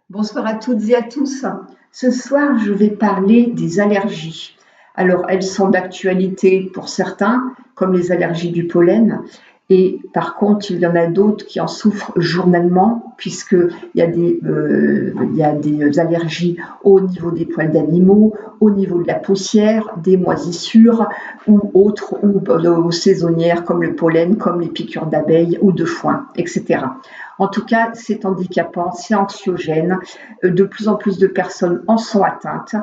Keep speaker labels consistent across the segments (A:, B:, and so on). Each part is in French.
A: Bonsoir à toutes et à tous. Ce soir, je vais parler des allergies. Alors, elles sont d'actualité pour certains, comme les allergies du pollen, et par contre, il y en a d'autres qui en souffrent journellement, puisqu'il y a des allergies au niveau des poils d'animaux, au niveau de la poussière, des moisissures ou autres, ou saisonnières comme le pollen, comme les piqûres d'abeilles ou de foin, etc. En tout cas, c'est handicapant, c'est anxiogène. De plus en plus de personnes en sont atteintes.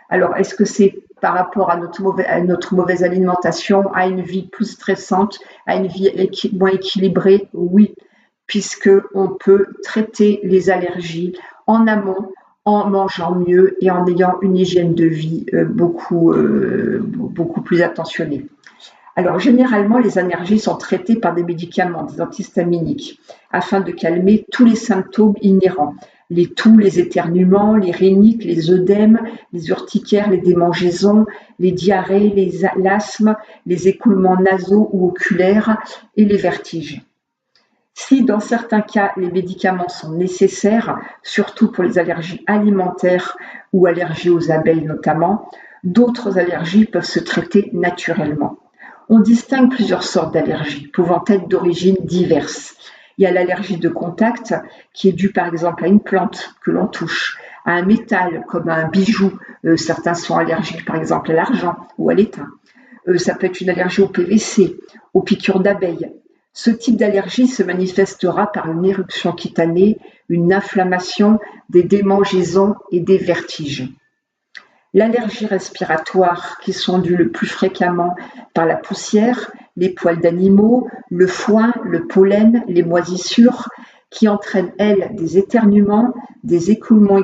A: Alors, est-ce que c'est par rapport à notre mauvaise alimentation, à une vie plus stressante, à une vie moins équilibrée? Oui, puisqu'on peut traiter les allergies en amont, en mangeant mieux et en ayant une hygiène de vie beaucoup plus attentionnée. Alors, généralement, les allergies sont traitées par des médicaments, des antihistaminiques, afin de calmer tous les symptômes inhérents. Les toux, les éternuements, les rhinites, les œdèmes, les urticaires, les démangeaisons, les diarrhées, l'asthme, les écoulements nasaux ou oculaires et les vertiges. Si dans certains cas les médicaments sont nécessaires, surtout pour les allergies alimentaires ou allergies aux abeilles notamment, d'autres allergies peuvent se traiter naturellement. On distingue plusieurs sortes d'allergies, pouvant être d'origine diverses. Il y a l'allergie de contact, qui est due par exemple à une plante que l'on touche, à un métal comme un bijou. Certains sont allergiques par exemple à l'argent ou à l'étain. Ça peut être une allergie au PVC, aux piqûres d'abeilles. Ce type d'allergie se manifestera par une éruption cutanée, une inflammation, des démangeaisons et des vertiges. L'allergie respiratoire, qui sont dues le plus fréquemment par la poussière, les poils d'animaux, le foin, le pollen, les moisissures, qui entraînent, elles, des éternuements, des écoulements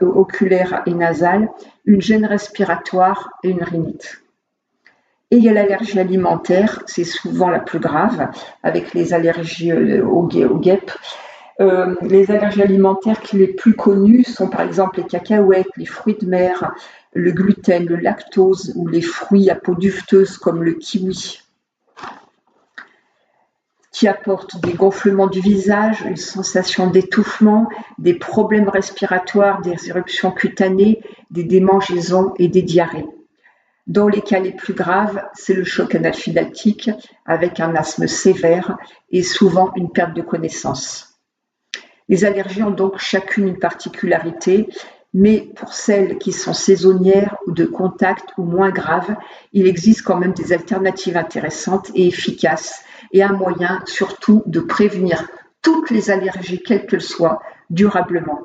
A: oculaires et nasales, une gêne respiratoire et une rhinite. Et il y a l'allergie alimentaire, c'est souvent la plus grave, avec les allergies aux guêpes. Les allergies alimentaires les plus connues sont par exemple les cacahuètes, les fruits de mer, le gluten, le lactose ou les fruits à peau duveteuse comme le kiwi, qui apportent des gonflements du visage, une sensation d'étouffement, des problèmes respiratoires, des éruptions cutanées, des démangeaisons et des diarrhées. Dans les cas les plus graves, c'est le choc anaphylactique avec un asthme sévère et souvent une perte de connaissance. Les allergies ont donc chacune une particularité, mais pour celles qui sont saisonnières ou de contact ou moins graves, il existe quand même des alternatives intéressantes et efficaces et un moyen surtout de prévenir toutes les allergies, quelles qu'elles soient, durablement.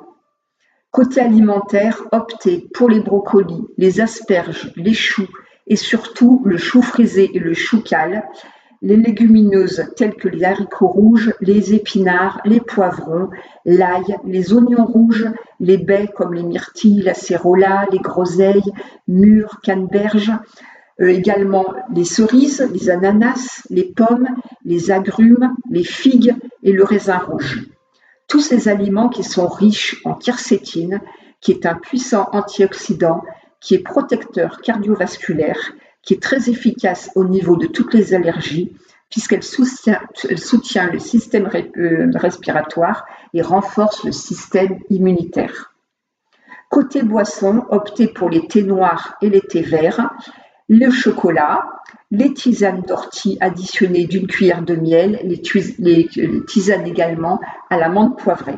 A: Côté alimentaire, optez pour les brocolis, les asperges, les choux et surtout le chou frisé et le chou cale, les légumineuses telles que les haricots rouges, les épinards, les poivrons, l'ail, les oignons rouges, les baies comme les myrtilles, la cérola, les groseilles, mûres, canneberges, également les cerises, les ananas, les pommes, les agrumes, les figues et le raisin rouge. Tous ces aliments qui sont riches en quercétine, qui est un puissant antioxydant, qui est protecteur cardiovasculaire, qui est très efficace au niveau de toutes les allergies, puisqu'elle soutient le système respiratoire et renforce le système immunitaire. Côté boisson, optez pour les thés noirs et les thés verts, le chocolat, les tisanes d'ortie additionnées d'une cuillère de miel, les tisanes également à la menthe poivrée.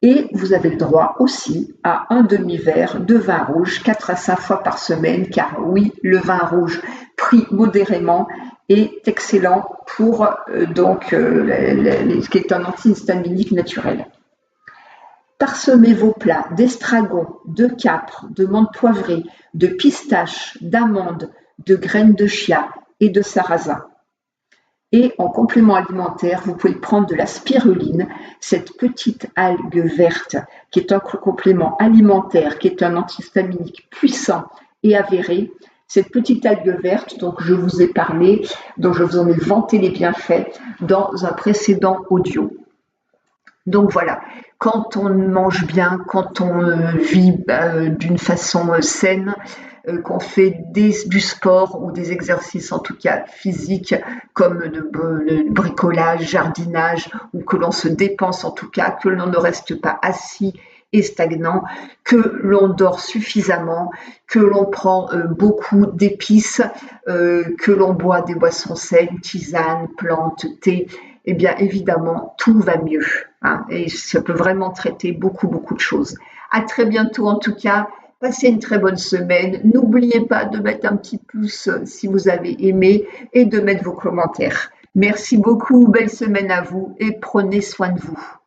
A: Et vous avez le droit aussi à un demi-verre de vin rouge 4 à 5 fois par semaine, car oui, le vin rouge pris modérément est excellent pour ce qui est un antihistaminique naturel. Parsemez vos plats d'estragon, de capre, de menthe poivrée, de pistache, d'amandes, de graines de chia et de sarrasin. Et en complément alimentaire, vous pouvez prendre de la spiruline, cette petite algue verte qui est un complément alimentaire, qui est un antihistaminique puissant et avéré. Cette petite algue verte dont je vous ai parlé, dont je vous en ai vanté les bienfaits dans un précédent audio. Donc voilà, quand on mange bien, quand on vit d'une façon saine, qu'on fait du sport ou des exercices en tout cas physiques comme le bricolage, jardinage, ou que l'on se dépense en tout cas, que l'on ne reste pas assis est stagnant, que l'on dort suffisamment, que l'on prend beaucoup d'épices, que l'on boit des boissons saines, tisanes, plantes, thé, eh bien évidemment, tout va mieux, hein, et ça peut vraiment traiter beaucoup, beaucoup de choses. À très bientôt en tout cas. Passez une très bonne semaine. N'oubliez pas de mettre un petit pouce si vous avez aimé et de mettre vos commentaires. Merci beaucoup, belle semaine à vous et prenez soin de vous.